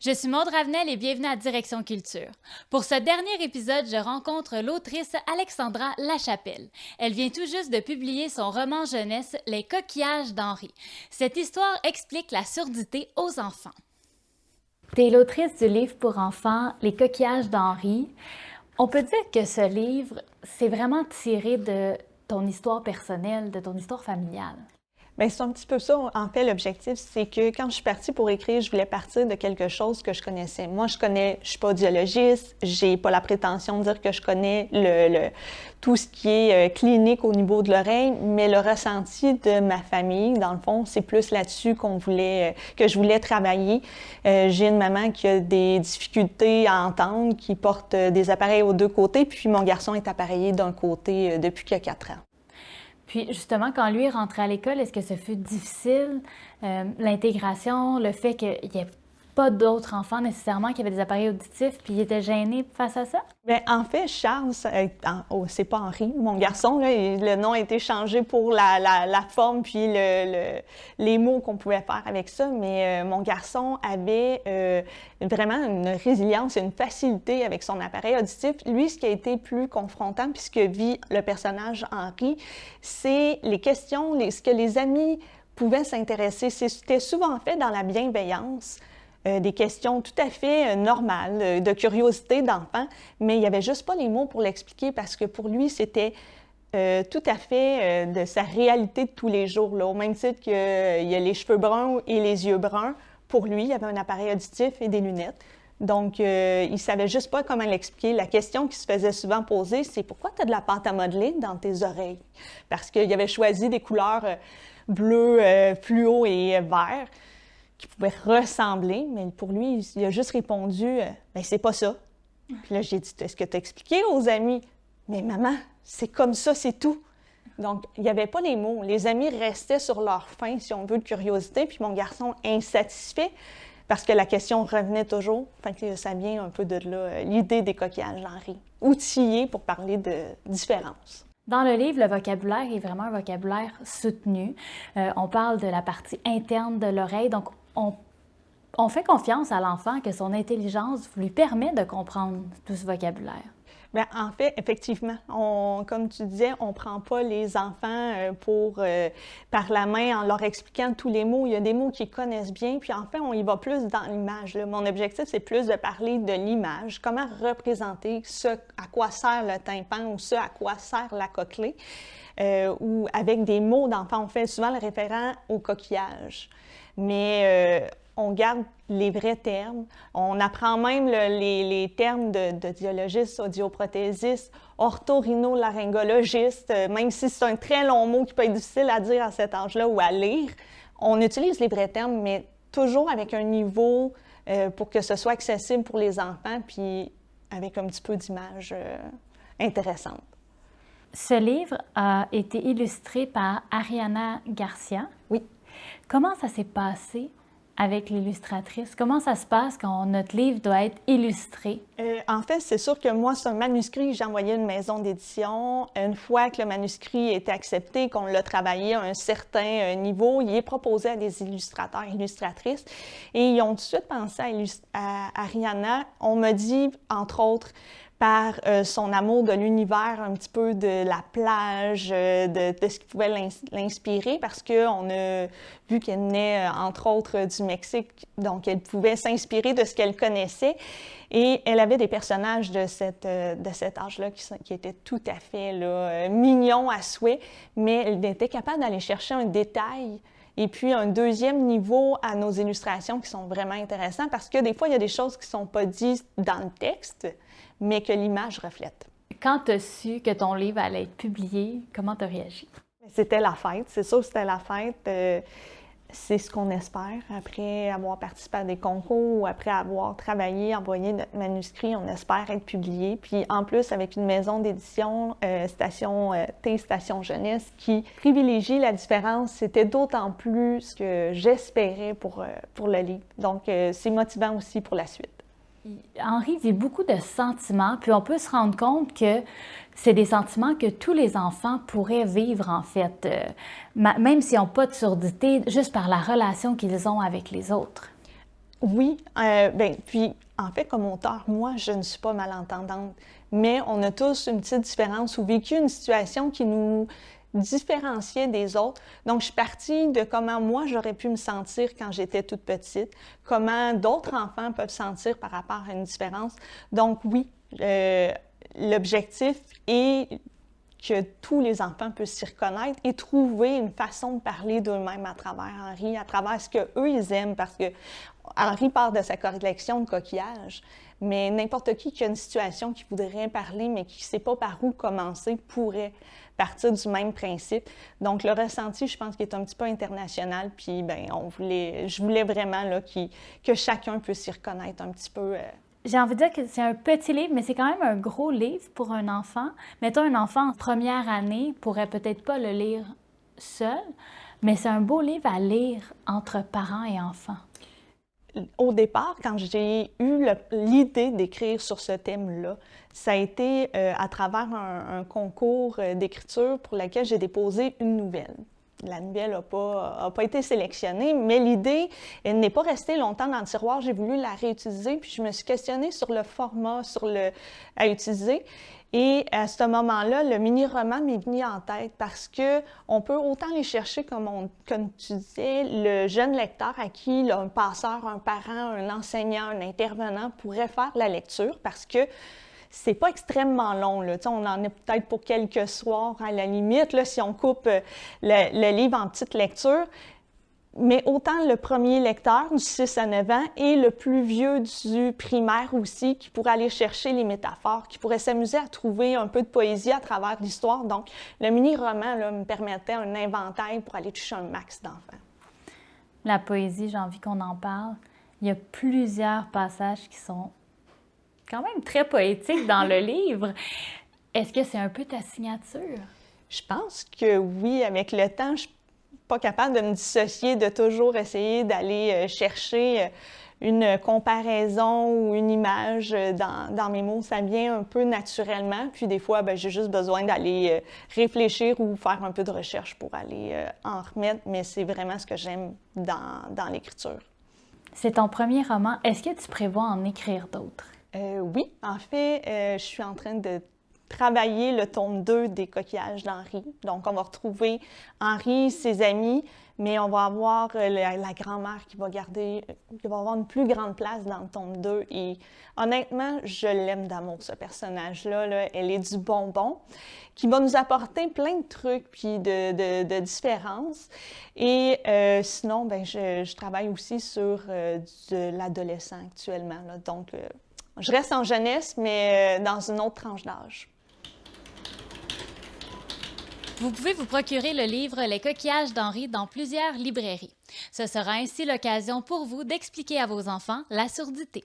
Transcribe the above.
Je suis Maude Ravenel et bienvenue à Direction Culture. Pour ce dernier épisode, je rencontre l'autrice Alexandra Lachapelle. Elle vient tout juste de publier son roman jeunesse Les coquillages d'Henri. Cette histoire explique la surdité aux enfants. Tu es l'autrice du livre pour enfants Les coquillages d'Henri. On peut dire que ce livre, c'est vraiment tiré de ton histoire personnelle, de ton histoire familiale. Bien, c'est un petit peu ça. En fait, l'objectif, c'est que quand je suis partie pour écrire, je voulais partir de quelque chose que je connaissais. Moi, je suis pas audiologiste, j'ai pas la prétention de dire que je connais tout ce qui est clinique au niveau de l'oreille, mais le ressenti de ma famille, dans le fond, c'est plus là-dessus que je voulais travailler. J'ai une maman qui a des difficultés à entendre, qui porte des appareils aux deux côtés, puis mon garçon est appareillé d'un côté depuis qu'il a 4 ans. Puis justement, quand lui est rentré à l'école, est-ce que ce fut difficile, l'intégration, le fait qu'il n'y ait pas d'autres enfants nécessairement qui avaient des appareils auditifs, puis il était gêné face à ça? Bien, en fait, Charles, c'est pas Henri, mon garçon, là, le nom a été changé pour la forme puis les mots qu'on pouvait faire avec ça, mais mon garçon avait vraiment une résilience et une facilité avec son appareil auditif. Lui, ce qui a été plus confrontant, puis ce que vit le personnage Henri, c'est les questions, ce que les amis pouvaient s'intéresser. C'était souvent fait dans la bienveillance. Des questions tout à fait normales, de curiosité d'enfant, mais il n'y avait juste pas les mots pour l'expliquer parce que pour lui, c'était tout à fait de sa réalité de tous les jours. Là. Au même titre qu'il y a les cheveux bruns et les yeux bruns, pour lui, il y avait un appareil auditif et des lunettes. Donc, il ne savait juste pas comment l'expliquer. La question qui se faisait souvent poser, c'est « Pourquoi tu as de la pâte à modeler dans tes oreilles? » Parce qu'il avait choisi des couleurs bleues, fluo et vert qui pouvaient ressembler, mais pour lui, il a juste répondu « Bien, c'est pas ça. » Puis là, j'ai dit « Est-ce que tu as expliqué aux amis? » « Mais maman, c'est comme ça, c'est tout. » Donc, il n'y avait pas les mots. Les amis restaient sur leur faim, si on veut, de curiosité, puis mon garçon insatisfait, parce que la question revenait toujours. Fait que ça vient un peu de là, l'idée des coquillages d'Henri, outillé pour parler de différence. Dans le livre, le vocabulaire est vraiment un vocabulaire soutenu. On parle de la partie interne de l'oreille, donc on fait confiance à l'enfant que son intelligence lui permet de comprendre tout ce vocabulaire. Bien, en fait, effectivement, comme tu disais, on ne prend pas les enfants par la main en leur expliquant tous les mots. Il y a des mots qu'ils connaissent bien, puis en fait, on y va plus dans l'image. Mon objectif, c'est plus de parler de l'image, comment représenter ce à quoi sert le tympan ou ce à quoi sert la cochlée, ou avec des mots d'enfant. On fait souvent le référent au coquillage. Mais on garde les vrais termes. On apprend même les termes d'audiologiste, audioprothésiste, orthorhinolaryngologiste, même si c'est un très long mot qui peut être difficile à dire à cet âge-là ou à lire. On utilise les vrais termes, mais toujours avec un niveau pour que ce soit accessible pour les enfants, puis avec un petit peu d'image intéressante. Ce livre a été illustré par Ariana Garcia. Oui. Comment ça s'est passé avec l'illustratrice? Comment ça se passe quand notre livre doit être illustré? En fait, c'est sûr que moi, c'est un manuscrit que j'ai envoyé à une maison d'édition. Une fois que le manuscrit a été accepté, qu'on l'a travaillé à un certain niveau, il est proposé à des illustrateurs et illustratrices. Et ils ont tout de suite pensé à Ariana. On m'a dit, entre autres, par son amour de l'univers, un petit peu de la plage, de ce qui pouvait l'inspirer, parce qu'on a vu qu'elle venait, entre autres, du Mexique, donc elle pouvait s'inspirer de ce qu'elle connaissait. Et elle avait des personnages de cet âge-là qui étaient tout à fait là, mignons à souhait, mais elle était capable d'aller chercher un détail et puis un deuxième niveau à nos illustrations qui sont vraiment intéressants, parce que des fois, il y a des choses qui ne sont pas dites dans le texte, mais que l'image reflète. Quand tu as su que ton livre allait être publié, comment tu as réagi? C'était la fête, c'est sûr que c'était la fête. C'est ce qu'on espère. Après avoir participé à des concours ou après avoir travaillé, envoyé notre manuscrit, on espère être publié. Puis en plus, avec une maison d'édition, Station T, Station Jeunesse, qui privilégie la différence, c'était d'autant plus ce que j'espérais pour le livre. Donc, c'est motivant aussi pour la suite. Henri dit beaucoup de sentiments, puis on peut se rendre compte que c'est des sentiments que tous les enfants pourraient vivre, en fait, même s'ils n'ont pas de surdité, juste par la relation qu'ils ont avec les autres. Oui, puis en fait, comme auteur, moi, je ne suis pas malentendante, mais on a tous une petite différence ou vécu une situation qui nous différenciait des autres. Donc, je suis partie de comment moi, j'aurais pu me sentir quand j'étais toute petite, comment d'autres enfants peuvent sentir par rapport à une différence. Donc, oui, l'objectif est que tous les enfants puissent s'y reconnaître et trouver une façon de parler d'eux-mêmes à travers Henri, à travers ce qu'eux, ils aiment, parce que Henri part de sa collection de coquillages, mais n'importe qui a une situation qui voudrait parler, mais qui ne sait pas par où commencer, pourrait partir du même principe. Donc, le ressenti, je pense qu'il est un petit peu international, puis ben, je voulais vraiment là, que chacun puisse s'y reconnaître un petit peu. J'ai envie de dire que c'est un petit livre, mais c'est quand même un gros livre pour un enfant. Mettons, un enfant en première année pourrait peut-être pas le lire seul, mais c'est un beau livre à lire entre parents et enfants. Au départ, quand j'ai eu l'idée d'écrire sur ce thème-là, ça a été à travers un concours d'écriture pour lequel j'ai déposé une nouvelle. La nouvelle n'a pas été sélectionnée, mais l'idée n'est pas restée longtemps dans le tiroir. J'ai voulu la réutiliser, puis je me suis questionnée sur le format à utiliser. Et à ce moment-là, le mini-roman m'est venu en tête parce qu'on peut autant les chercher, comme tu disais, le jeune lecteur à qui un passeur, un parent, un enseignant, un intervenant pourrait faire la lecture parce que c'est pas extrêmement long, là. On en est peut-être pour quelques soirs à la limite, là, si on coupe le livre en petites lectures. Mais autant le premier lecteur, du 6 à 9 ans, et le plus vieux du primaire aussi, qui pourrait aller chercher les métaphores, qui pourrait s'amuser à trouver un peu de poésie à travers l'histoire. Donc, le mini-roman là, me permettait un inventaire pour aller toucher un max d'enfants. La poésie, j'ai envie qu'on en parle. Il y a plusieurs passages qui sont quand même très poétiques dans le livre. Est-ce que c'est un peu ta signature? Je pense que oui, avec le temps, je suis pas capable de me dissocier, de toujours essayer d'aller chercher une comparaison ou une image dans mes mots. Ça vient un peu naturellement. Puis des fois, j'ai juste besoin d'aller réfléchir ou faire un peu de recherche pour aller en remettre. Mais c'est vraiment ce que j'aime dans l'écriture. C'est ton premier roman. Est-ce que tu prévois en écrire d'autres? Oui, en fait, je suis en train de travailler le tome 2 des coquillages d'Henri. Donc, on va retrouver Henri, ses amis, mais on va avoir la grand-mère qui va avoir une plus grande place dans le tome 2. Et honnêtement, je l'aime d'amour, ce personnage-là. Là. Elle est du bonbon, qui va nous apporter plein de trucs puis de différences. Et sinon, je travaille aussi sur de l'adolescent actuellement. Là. Donc, je reste en jeunesse, mais dans une autre tranche d'âge. Vous pouvez vous procurer le livre Les coquillages d'Henri dans plusieurs librairies. Ce sera ainsi l'occasion pour vous d'expliquer à vos enfants la surdité.